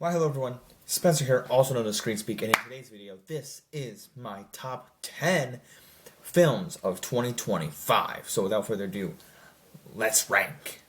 Why, hello everyone, Spencer here, also known as ScreenSpeak, and in today's video, this is my top 10 films of 2025. So without further ado, let's rank.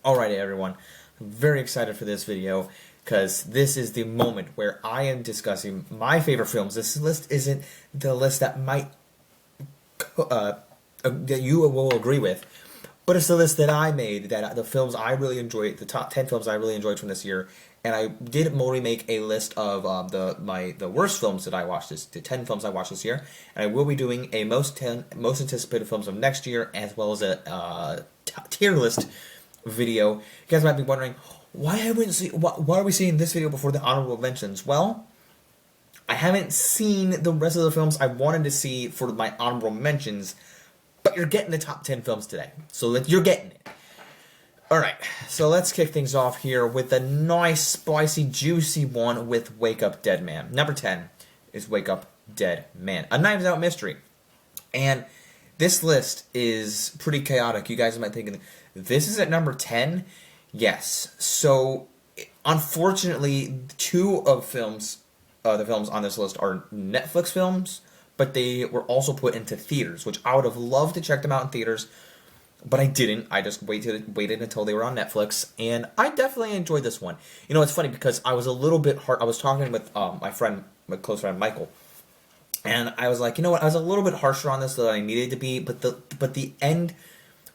Alrighty everyone, I'm very excited for this video because this is the moment where I am discussing my favorite films. This list isn't the list that that you will agree with, but it's the list that I made, that the films I really enjoyed, the top 10 films I really enjoyed from this year. And I did make a list of the worst films that I watched the 10 films I watched this year, and I will be doing a most anticipated films of next year, as well as a tier list video. You guys might be wondering, why are we seeing this video before the honorable mentions? Well, I haven't seen the rest of the films I wanted to see for my honorable mentions, but you're getting the top 10 films today, so you're getting it. Alright, so let's kick things off here with a nice, spicy, juicy one with Wake Up Dead Man. Number 10 is Wake Up Dead Man, a Knives Out mystery. And this list is pretty chaotic. You guys might think, this is at number 10? Yes. So, unfortunately, two of the films on this list are Netflix films, but they were also put into theaters, which I would have loved to check them out in theaters, but I didn't. I just waited until they were on Netflix, and I definitely enjoyed this one. You know, it's funny because I was a little bit hard. I was talking with my close friend Michael, and I was like, you know what? I was a little bit harsher on this than I needed to be, but the end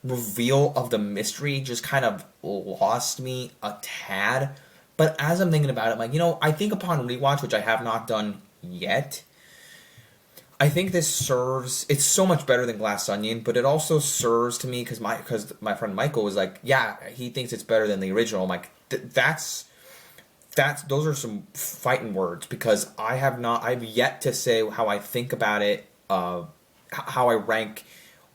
reveal of the mystery just kind of lost me a tad. But as I'm thinking about it, I'm like, you know, I think upon rewatch, which I have not done yet, I think this serves, it's so much better than Glass Onion, but it also serves to me because my friend Michael was like, yeah, he thinks it's better than the original. I'm like, those are some fighting words, because I've yet to say how I think about it, how I rank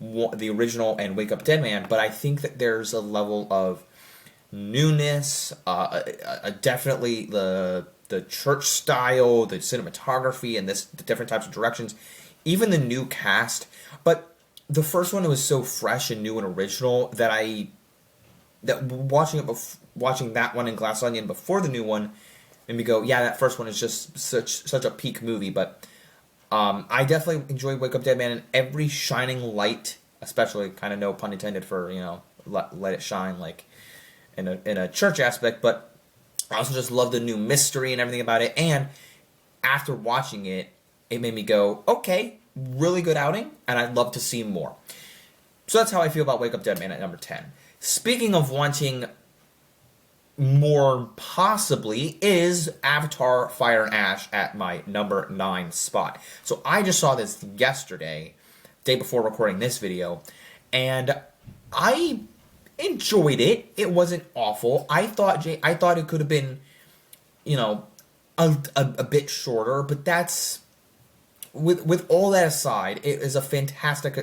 the original and Wake Up Dead Man, but I think that there's a level of newness, definitely the church style, the cinematography, and the different types of directions, even the new cast. But the first one was so fresh and new and original that watching that one in Glass Onion before the new one made me go, yeah, that first one is just such a peak movie. But I definitely enjoyed Wake Up Dead Man, and every shining light, especially, kind of no pun intended for, you know, let it shine, like in a church aspect, but I also just love the new mystery and everything about it. And after watching it, it made me go, okay, really good outing, and I'd love to see more. So that's how I feel about Wake Up Dead Man at number 10. Speaking of wanting more, possibly, is Avatar Fire and Ash at my number 9 spot. So I just saw this yesterday, day before recording this video, and I enjoyed it. It wasn't awful. I thought it could have been, you know, a bit shorter, but that's, with all that aside, it is a fantastic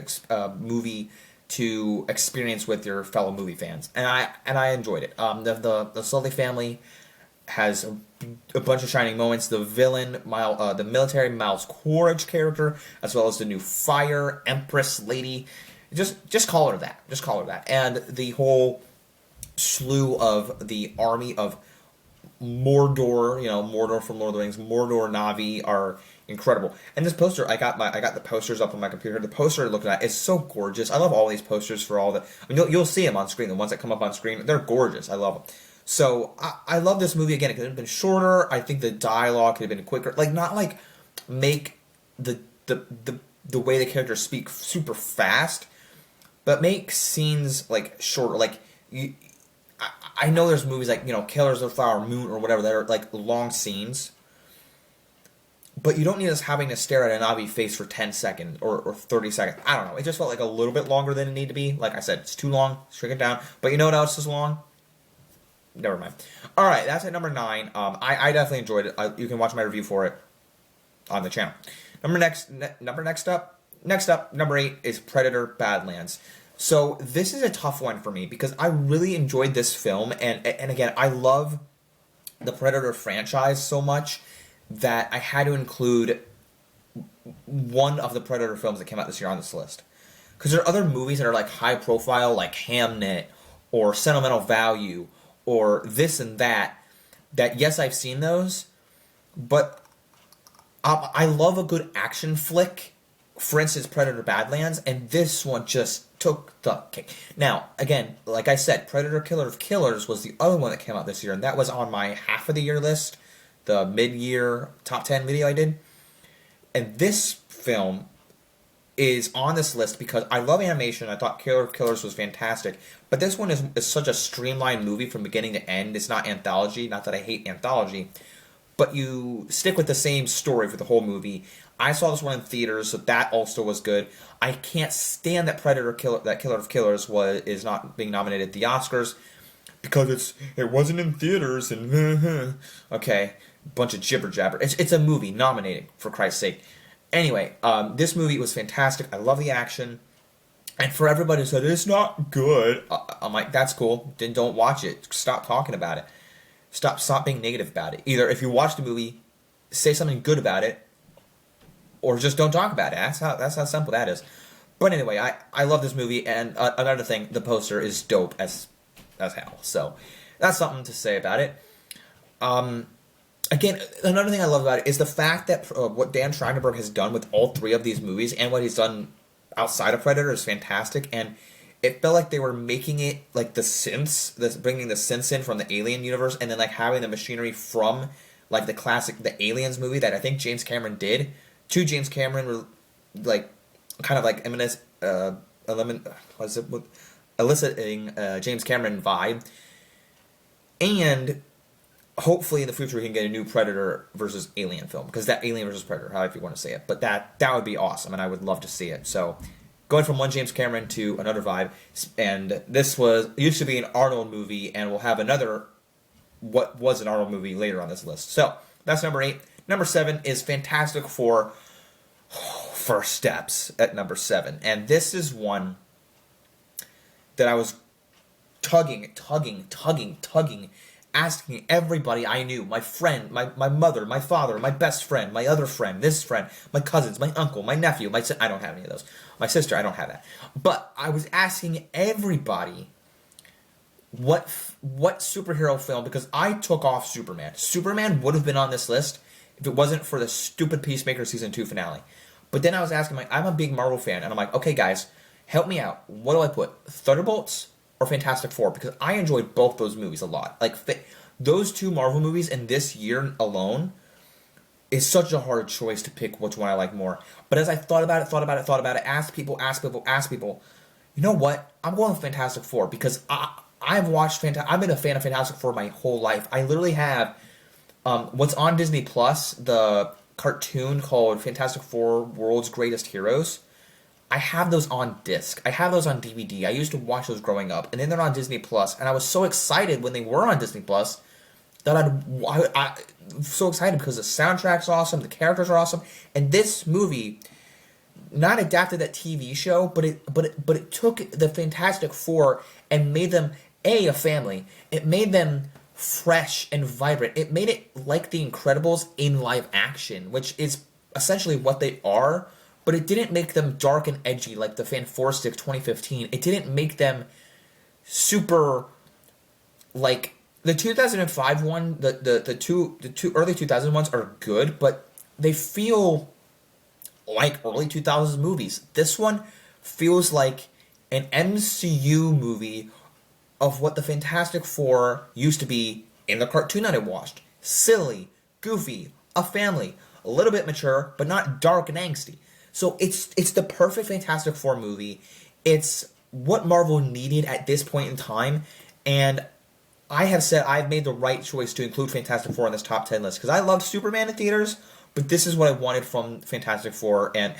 movie to experience with your fellow movie fans, and I enjoyed it. The Sully family has a bunch of shining moments. The villain, the military Miles Quaritch character, as well as the new Fire Empress lady. Just call her that. Just call her that. And the whole slew of the army of Mordor, you know, Mordor from Lord of the Rings, Mordor Na'vi are incredible. And this poster, I got the posters up on my computer. The poster I'm looking at is so gorgeous. I love all these posters for all the. I mean, you'll see them on screen. The ones that come up on screen, they're gorgeous. I love them. So I love this movie. Again, it could have been shorter. I think the dialogue could have been quicker. Like, not like make the way the characters speak super fast, but make scenes like shorter. Like, I know there's movies like, you know, Killers of the Flower Moon or whatever that are like long scenes, but you don't need us having to stare at a Na'vi face for 10 seconds or 30 seconds. I don't know. It just felt like a little bit longer than it needed to be. Like I said, it's too long. Shrink it down. But you know what else is long? Never mind. Alright, that's at number 9. I definitely enjoyed it. You can watch my review for it on the channel. Next up, number 8 is Predator Badlands. So this is a tough one for me because I really enjoyed this film, and again, I love the Predator franchise so much that I had to include one of the Predator films that came out this year on this list. Because there are other movies that are like high profile, like Hamnet or Sentimental Value or this and that. That yes, I've seen those, but I love a good action flick. For instance, Predator Badlands, and this one just took the cake. Now, again, like I said, Predator Killer of Killers was the other one that came out this year, and that was on my half of the year list, the mid-year top 10 video I did. And this film is on this list because I love animation. I thought Killer of Killers was fantastic. But this one is such a streamlined movie from beginning to end. It's not anthology. Not that I hate anthology. But you stick with the same story for the whole movie. I saw this one in theaters, so that also was good. I can't stand that Killer of Killers is not being nominated at the Oscars because it wasn't in theaters and okay, bunch of jibber jabber. It's a movie nominating, for Christ's sake. Anyway, this movie was fantastic. I love the action. And for everybody who said, it's not good, I'm like, that's cool. Then don't watch it. Stop talking about it. Stop being negative about it. Either if you watch the movie, say something good about it, or just don't talk about it. That's how simple that is. But anyway, I love this movie, and another thing, the poster is dope as hell. So that's something to say about it. Again, another thing I love about it is the fact that what Dan Trachtenberg has done with all three of these movies and what he's done outside of Predator is fantastic. And it felt like they were making it like the synths, bringing the synths in from the Alien universe, and then like having the machinery from like the classic, the Aliens movie that I think James Cameron did. To James Cameron, like kind of like eliciting James Cameron vibe, and hopefully in the future we can get a new Predator versus Alien film, because that Alien versus Predator, however you want to say it, but that would be awesome, and I would love to see it. So going from one James Cameron to another vibe, and this used to be an Arnold movie, and we'll have another what was an Arnold movie later on this list. So that's number 8. Number 7 is Fantastic Four: First Steps at number 7. And this is one that I was tugging, asking everybody I knew, my friend, my mother, my father, my best friend, my other friend, this friend, my cousins, my uncle, my nephew, I don't have any of those. My sister, I don't have that. But I was asking everybody what superhero film, because I took off Superman. Superman would have been on this list if it wasn't for the stupid Peacemaker Season 2 finale. But then I was asking, I'm a big Marvel fan, and I'm like, okay, guys, help me out. What do I put? Thunderbolts or Fantastic Four? Because I enjoyed both those movies a lot. Like, those two Marvel movies in this year alone is such a hard choice to pick which one I like more. But as I thought about it, asked people, you know what? I'm going with Fantastic Four, because I've been a fan of Fantastic Four my whole life. I literally have what's on Disney Plus, the cartoon called Fantastic Four: World's Greatest Heroes. I have those on disc. I have those on DVD. I used to watch those growing up, and then they're on Disney Plus, and I was so excited when they were on Disney Plus that I'm so excited because the soundtrack's awesome, the characters are awesome, and this movie not adapted that TV show, but it took the Fantastic Four and made them a family. It made them fresh and vibrant. It made it like The Incredibles in live action, which is essentially what they are, but it didn't make them dark and edgy like the Fantastic 2015. It didn't make them super like the 2005 one. The two early 2000 ones are good, but they feel like early 2000s movies. This one feels like an MCU movie of what the Fantastic Four used to be in the cartoon that I watched. Silly, goofy, a family, a little bit mature, but not dark and angsty. So it's the perfect Fantastic Four movie. It's what Marvel needed at this point in time, and I have said I've made the right choice to include Fantastic Four on this top 10 list, because I loved Superman in theaters, but this is what I wanted from Fantastic Four, and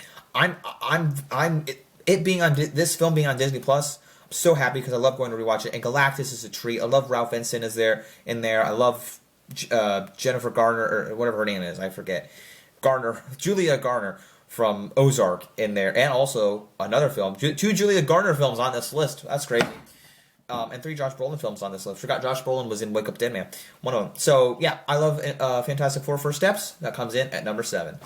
this film being on Disney Plus, I'm so happy because I love going to rewatch it. And Galactus is a treat. I love Ralph Ensign in there. I love Jennifer Garner, or whatever her name is. I forget. Julia Garner from Ozark in there, and also another film. Two Julia Garner films on this list. That's crazy. and 3 Josh Brolin films on this list. Forgot Josh Brolin was in Wake Up Dead Man, one of them. So yeah, I love Fantastic Four: First Steps. That comes in at number 7.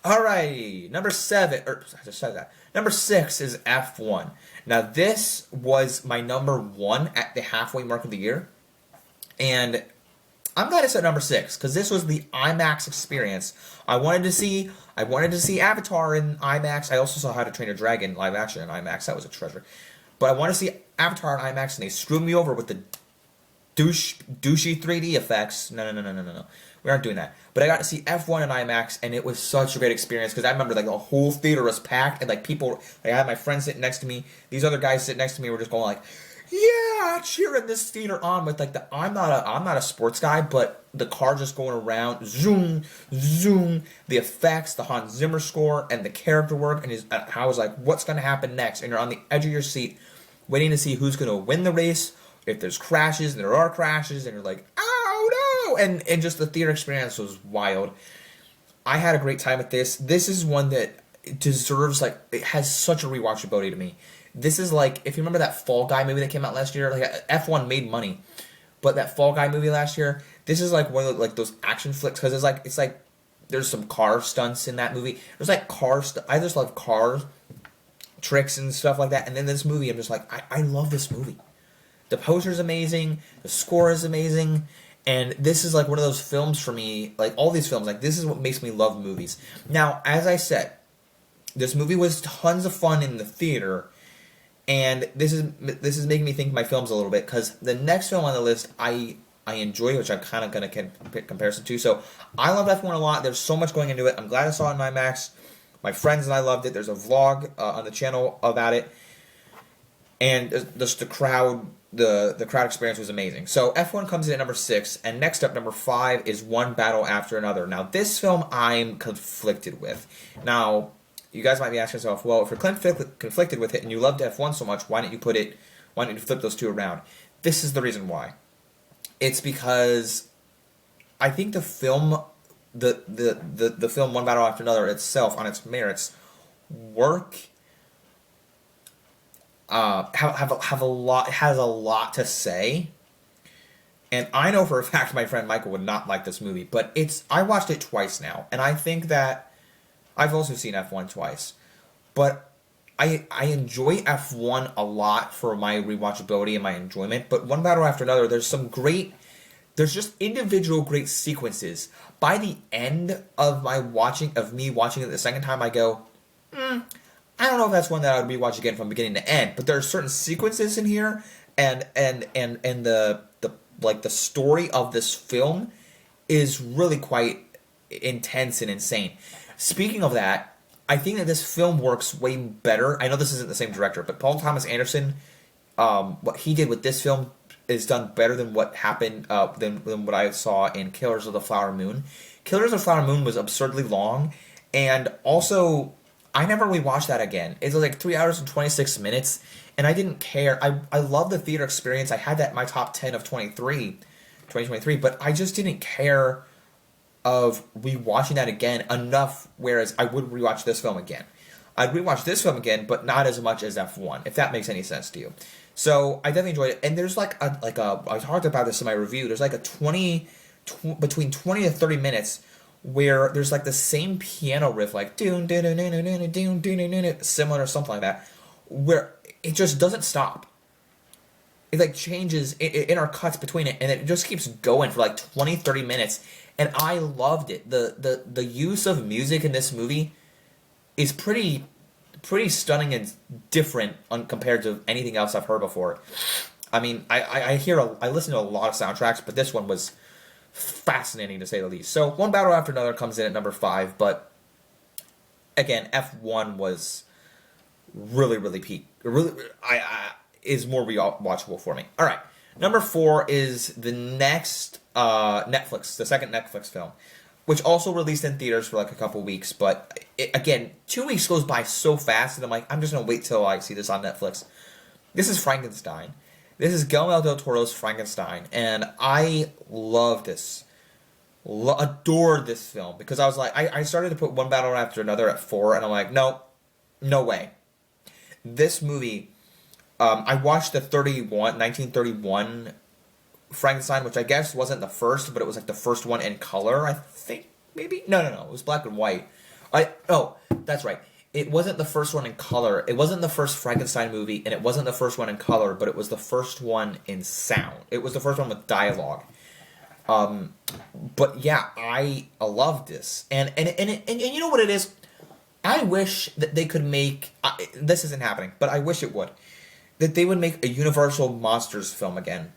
Alrighty, number 7, or I just said that. Number 6 is F1. Now this was my number 1 at the halfway mark of the year, and I'm glad it's at number 6 because this was the IMAX experience. I wanted to see Avatar in IMAX. I also saw How to Train Your Dragon live action in IMAX. That was a treasure. But I want to see Avatar in IMAX, and they screwed me over with the douchey 3D effects. No. We aren't doing that. But I got to see F1 in IMAX, and it was such a great experience because I remember like the whole theater was packed, and like people, like I had my friends sitting next to me. These other guys sitting next to me were just going like, yeah, cheering this theater on with like I'm not a sports guy, but the car just going around, zoom, zoom, the effects, the Hans Zimmer score, and the character work, and I was like, what's going to happen next? And you're on the edge of your seat, waiting to see who's going to win the race. If there's crashes, and there are crashes, and you're like, oh no, and just the theater experience was wild. I had a great time with this. This is one that deserves, like, it has such a rewatchability to me. This is like, if you remember that Fall Guy movie that came out last year, like F1 made money, but that Fall Guy movie last year, this is like one of like those action flicks because it's like there's some car stunts in that movie. There's like I just love car tricks and stuff like that. And then this movie, I'm just like, I love this movie. The poster's amazing, the score is amazing, and this is like one of those films for me, like all these films, like this is what makes me love movies. Now, as I said, this movie was tons of fun in the theater. And this is making me think of my films a little bit because the next film on the list I enjoy, which I'm kind of going to pick comparison to. So I love F1 a lot. There's so much going into it. I'm glad I saw it in IMAX. My friends and I loved it. There's a vlog on the channel about it, and just the crowd experience was amazing. So F1 comes in at number 6, and next up, number 5 is One Battle After Another. Now this film I'm conflicted with. Now, you guys might be asking yourself, well, if you're conflicted with it and you loved F1 so much, why don't you flip those two around? This is the reason why. It's because I think the film, the film One Battle After Another itself, on its merits, has a lot to say. And I know for a fact my friend Michael would not like this movie, but I watched it twice now, and I think that I've also seen F1 twice, but I enjoy F1 a lot for my rewatchability and my enjoyment, but One Battle After Another, there's just individual great sequences. By the end of me watching it the second time, I go, I don't know if that's one that I would rewatch again from beginning to end, but there are certain sequences in here, and the story of this film is really quite intense and insane. Speaking of that, I think that this film works way better. I know this isn't the same director, but Paul Thomas Anderson, what he did with this film is done better than what happened than what I saw in Killers of the Flower Moon. Killers of the Flower Moon was absurdly long, and also I never rewatched that again. It was like 3 hours and 26 minutes, and I didn't care. I love the theater experience. I had that in my top 10 of 2023, but I just didn't care of rewatching that again enough, whereas I would rewatch this film again. I'd rewatch this film again, but not as much as F1, if that makes any sense to you. So I definitely enjoyed it. And there's I talked about this in my review, there's like between 20 to 30 minutes where there's like the same piano riff, like similar or something like that, where it just doesn't stop. It like changes, it intercuts between it, and it just keeps going for like 20, 30 minutes. And I loved it. The use of music in this movie is pretty stunning and different compared to anything else I've heard before. I mean, I listen to a lot of soundtracks, but this one was fascinating to say the least. So One Battle After Another comes in at number 5, but again, F1 was really peak. Is more rewatchable for me. All right, number 4 is the next the second Netflix film, which also released in theaters for like a couple weeks. But again, 2 weeks goes by so fast, and I'm like, I'm just gonna wait till I see this on Netflix. This is Frankenstein. This is Guillermo del Toro's Frankenstein, and I love this. Adored this film because I was like, I started to put One Battle After Another at 4, and I'm like, no way. This movie I watched the 1931 Frankenstein, which I guess wasn't the first, but it was like the first one in color, I think, maybe? No, it was black and white. That's right. It wasn't the first one in color. It wasn't the first Frankenstein movie, and it wasn't the first one in color, but it was the first one in sound. It was the first one with dialogue. But yeah, I loved this. And you know what it is? I wish that they could make... this isn't happening, but I wish it would. That they would make a Universal Monsters film again.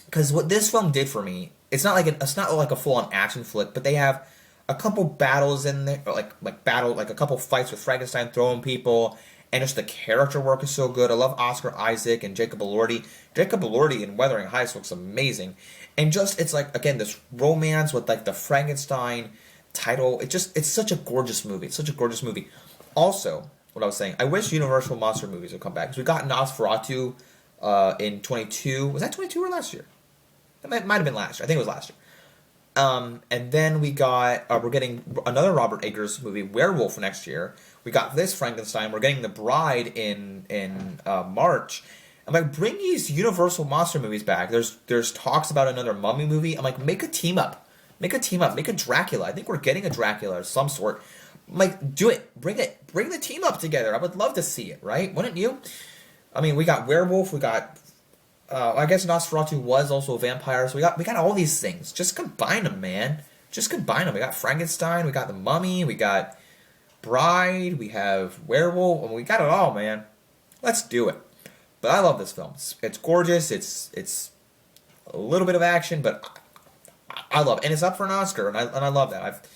Because what this film did for me, it's not like a full-on action flick, but they have a couple battles in there, like a couple fights with Frankenstein throwing people, and just the character work is so good. I love Oscar Isaac and Jacob Elordi. Jacob Elordi in Wuthering Heights looks amazing. And just, it's like, again, this romance with like the Frankenstein title. It's such a gorgeous movie. It's such a gorgeous movie. Also, what I was saying, I wish Universal Monster movies would come back. Because we got Nosferatu in 22. Was that 22 or last year? It might have been last year. I think it was last year. And then we're getting another Robert Eggers movie, Werewolf, next year. We got this Frankenstein. We're getting The Bride in March. I'm like, bring these Universal Monster movies back. There's talks about another Mummy movie. I'm like, make a team up. Make a Dracula. I think we're getting a Dracula of some sort. I'm like, do it. Bring the team up together. I would love to see it, right? Wouldn't you? I mean, we got Werewolf. We got... I guess Nosferatu was also a vampire, so we got all these things. Just combine them, man. Just combine them. We got Frankenstein, we got the Mummy, we got Bride, we have Werewolf, and we got it all, man. Let's do it. But I love this film. It's gorgeous. It's a little bit of action, but I love it, and it's up for an Oscar, and I love that.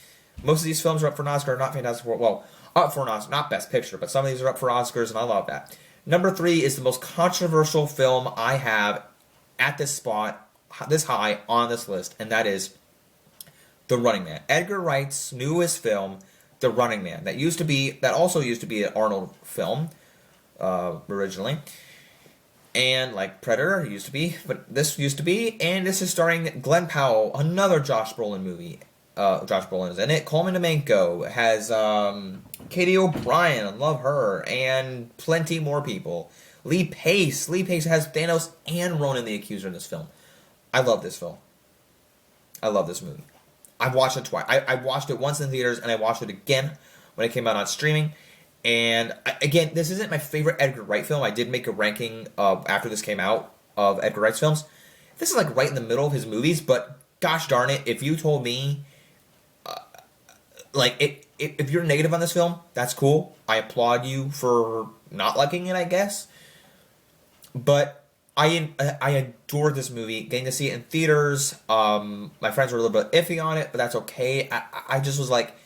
Most of these films are up for an Oscar, not Fantastic Four. Well, up for an Oscar, not Best Picture, but some of these are up for Oscars, and I love that. Number 3 is the most controversial film I have at this spot, this high on this list, and that is The Running Man. Edgar Wright's newest film, The Running Man. That also used to be an Arnold film originally, and like Predator used to be, but this used to be, and this is starring Glenn Powell, another Josh Brolin movie. Josh Brolin is in it. Coleman Domingo has Katie O'Brien, I love her, and plenty more people. Lee Pace has Thanos and Ronan the Accuser in this film. I love this film. I love this movie. I've watched it twice. I watched it once in theaters, and I watched it again when it came out on streaming. And again, this isn't my favorite Edgar Wright film. I did make a ranking after this came out of Edgar Wright's films. This is like right in the middle of his movies, but gosh darn it, if you told me if you're negative on this film, that's cool. I applaud you for not liking it, I guess. But I adored this movie. Getting to see it in theaters. My friends were a little bit iffy on it, but that's okay. I just was like,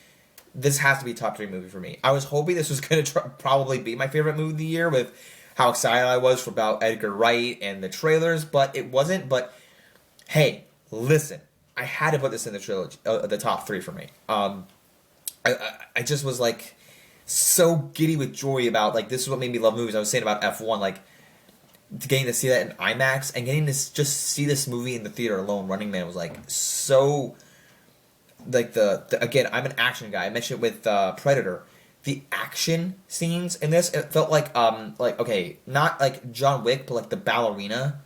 this has to be a top 3 movie for me. I was hoping this was going to probably be my favorite movie of the year with how excited I was about Edgar Wright and the trailers, but it wasn't. But hey, listen, I had to put this in the trilogy, the top 3 for me. I just was like so giddy with joy about like this is what made me love movies. I was saying about F1, like getting to see that in IMAX and getting to just see this movie in the theater alone. Running Man was like so like the again, I'm an action guy. I mentioned it with Predator. The action scenes in this, it felt like okay, not like John Wick, but like the ballerina.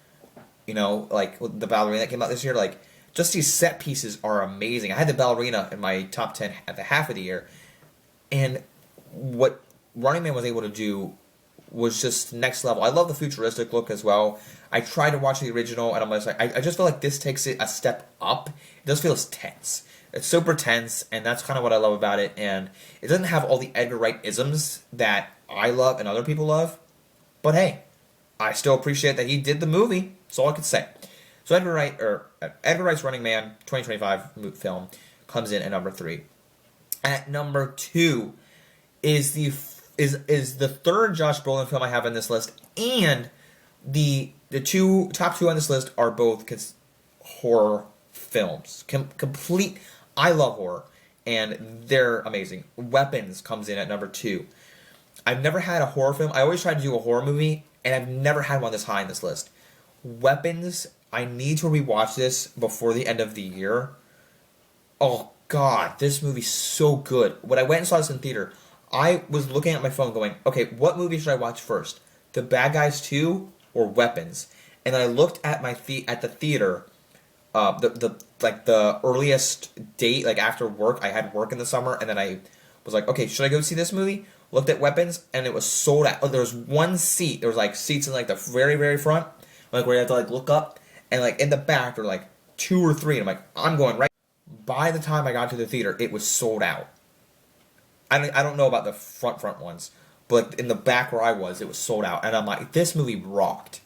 You know, like the ballerina that came out this year, like. Just these set pieces are amazing. I had the ballerina in my top 10 at the half of the year. And what Running Man was able to do was just next level. I love the futuristic look as well. I tried to watch the original, and I'm just like, I just feel like this takes it a step up. It does feel tense. It's super tense, and that's kind of what I love about it. And it doesn't have all the Edgar Wright isms that I love and other people love. But hey, I still appreciate that he did the movie. That's all I could say. So Edgar Wright's Running Man 2025 film comes in at number 3. At number 2 is the third Josh Brolin film I have on this list, and the top two on this list are both horror films. Complete. I love horror, and they're amazing. Weapons comes in at number 2. I've never had a horror film. I always try to do a horror movie, and I've never had one this high on this list. Weapons. I need to rewatch this before the end of the year. Oh, God, this movie's so good. When I went and saw this in theater, I was looking at my phone going, okay, what movie should I watch first? the bad guys too or weapons. And I looked at at the theater, the earliest date, like after work. I had work in the summer, and then I was like, okay, should I go see this movie? Looked at weapons, and it was sold out. There was one seat. There was like seats in like the very, very front, like where you have to like look up, and like in the back there were like 2 or 3. And I'm like, I'm going right. By the time I got to the theater, it was sold out. I don't know about the front ones, but in the back where I was, it was sold out. And I'm like, this movie rocked.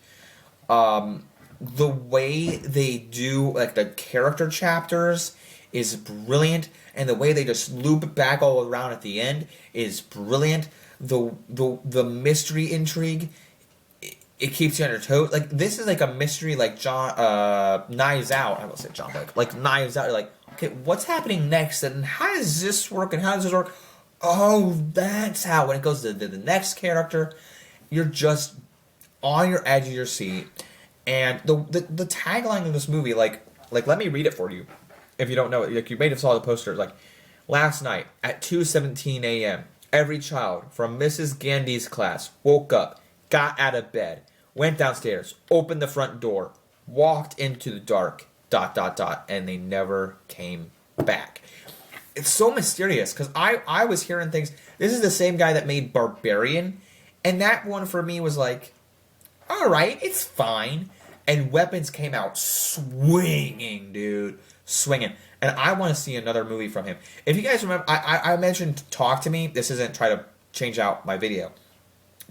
The way they do like the character chapters is brilliant, and the way they just loop back all around at the end is brilliant. The mystery intrigue, it keeps you on your toes. Like, this is like a mystery like Knives Out. I will say John Wick. Like Knives Out. You're like, okay, what's happening next, and how does this work, and how does this work? Oh, that's how. When it goes to the next character, you're just on your edge of your seat. And the tagline of this movie, like let me read it for you, if you don't know it. Like, you may have saw the poster. Like, last night at 2:17 a.m., every child from Mrs. Gandy's class woke up, got out of bed, went downstairs, opened the front door, walked into the dark, ... and they never came back. It's so mysterious, because I was hearing things. This is the same guy that made Barbarian, and that one for me was like, alright, it's fine. And Weapons came out swinging, dude. Swinging. And I want to see another movie from him. If you guys remember, I mentioned Talk to Me. This isn't trying to change out my video.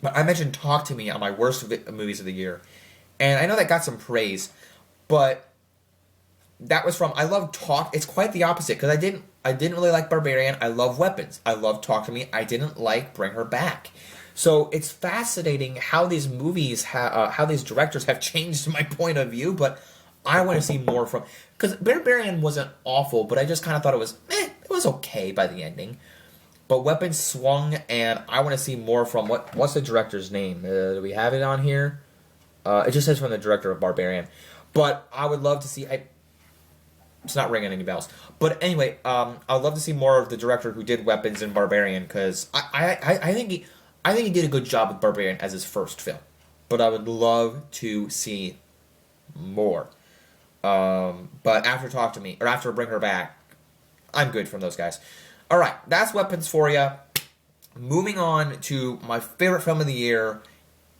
But I mentioned Talk to Me on my worst movies of the year. And I know that got some praise. But that was from, I love Talk. It's quite the opposite, because I didn't really like Barbarian. I love Weapons. I love Talk to Me. I didn't like Bring Her Back. So it's fascinating how these movies, how these directors have changed my point of view, but I want to see more from... Because Barbarian wasn't awful, but I just kind of thought it was okay by the ending. But Weapons swung, and I want to see more from... What's the director's name? Do we have it on here? It just says from the director of Barbarian. But I would love to see... It's not ringing any bells. But anyway, I'd love to see more of the director who did Weapons and Barbarian, because I think he did a good job with Barbarian as his first film. But I would love to see more. But after Talk to Me, or after Bring Her Back, I'm good from those guys. Alright, that's Weapons for you. Moving on to my favorite film of the year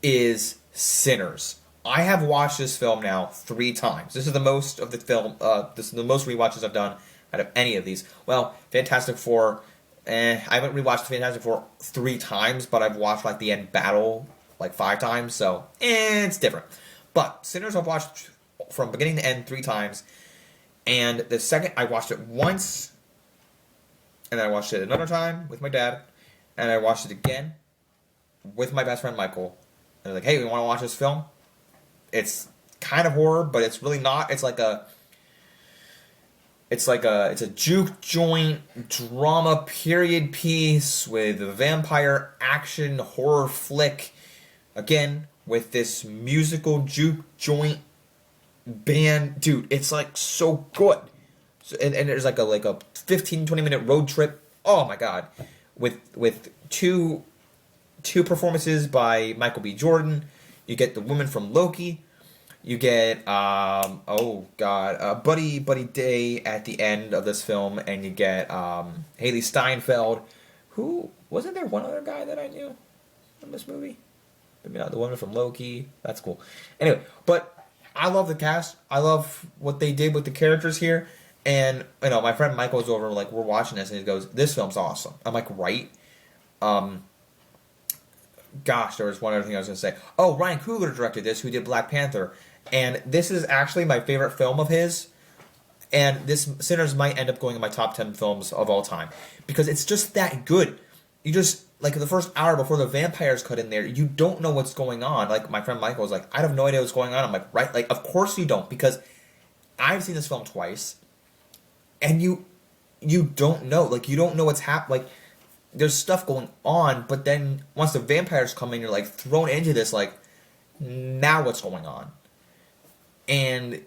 is Sinners. I have watched this film now 3 times. This is the most of the film, this is the most rewatches I've done out of any of these. Well, Fantastic Four... I haven't rewatched Fantastic Four 3 times, but I've watched like the end battle like 5 times, so it's different. But Sinners I've watched from beginning to end 3 times, and the second I watched it once, and then I watched it another time with my dad, and I watched it again with my best friend Michael. And I was like, hey, we want to watch this film? It's kind of horror, but it's really not. It's a juke joint drama period piece with a vampire action horror flick. Again, with this musical juke joint band. Dude, it's like so good. And there's like a 15-20 minute road trip. Oh my god. With two performances by Michael B. Jordan. You get the woman from Loki. You get, Buddy Day at the end of this film, and you get Haley Steinfeld, who, wasn't there one other guy that I knew in this movie? Maybe not, the woman from Loki. That's cool. Anyway, but I love the cast. I love what they did with the characters here, and, you know, my friend Michael was over, like, we're watching this, and he goes, this film's awesome. I'm like, right? Gosh, there was one other thing I was going to say. Oh, Ryan Coogler directed this, who did Black Panther. And this is actually my favorite film of his. And this Sinners might end up going in my top 10 films of all time. Because it's just that good. You just, like, the first hour before the vampires cut in there, you don't know what's going on. Like, my friend Michael was like, I have no idea what's going on. I'm like, right? Like, of course you don't. Because I've seen this film twice. And you don't know. Like, you don't know what's happening. Like, there's stuff going on, but then once the vampires come in, you're like thrown into this, like, now what's going on? And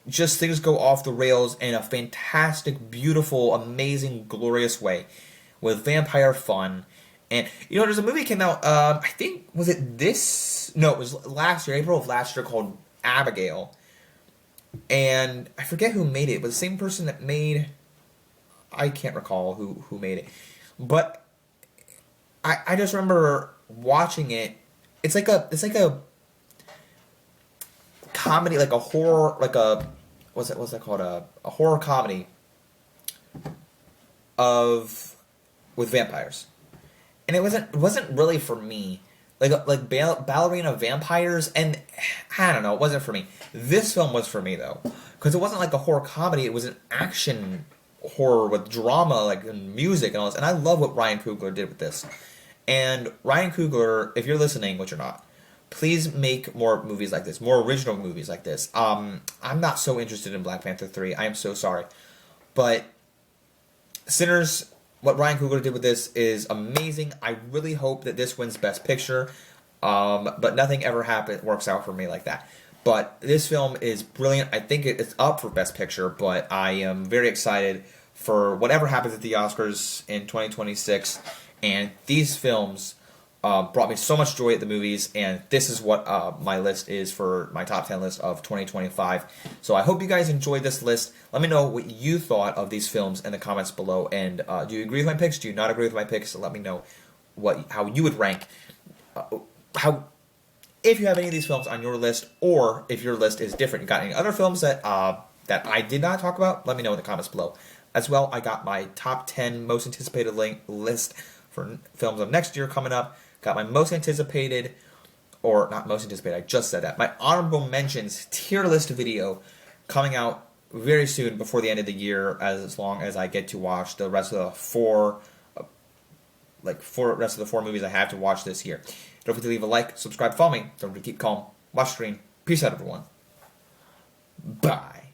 just things go off the rails in a fantastic, beautiful, amazing, glorious way with vampire fun. And there's a movie that came out. I think was it this? No, it was last year, April of last year, called Abigail. And I forget who made it, but the same person that made, I can't recall who made it, but I just remember watching it. It's like a comedy, like a horror, like a what's that called, a horror comedy of with vampires, and it wasn't really for me. Like ballerina vampires, and I don't know, it wasn't for me. This film was for me though, because it wasn't like a horror comedy. It was an action horror with drama, like, and music and all this. And I love what Ryan Coogler did with this. And Ryan Coogler, if you're listening, which you're not, please make more movies like this, more original movies like this. I'm not so interested in Black Panther 3. I am so sorry, but Sinners, what Ryan Coogler did with this is amazing. I really hope that this wins Best Picture, but nothing ever works out for me like that. But this film is brilliant. I think it's up for Best Picture, but I am very excited for whatever happens at the Oscars in 2026. And these films brought me so much joy at the movies, and this is what my list is for my top 10 list of 2025. So I hope you guys enjoyed this list. Let me know what you thought of these films in the comments below, and do you agree with my picks? Do you not agree with my picks? Let me know how you would rank, if you have any of these films on your list, or if your list is different. You got any other films that I did not talk about? Let me know in the comments below. As well, I got my top 10 most anticipated list for films of next year coming up. Got my most anticipated, or not most anticipated, I just said that. My honorable mentions tier list video coming out very soon before the end of the year, as long as I get to watch the rest of the four movies I have to watch this year. Don't forget to leave a like, subscribe, follow me. Don't forget to keep calm, watch screen. Peace out, everyone. Bye.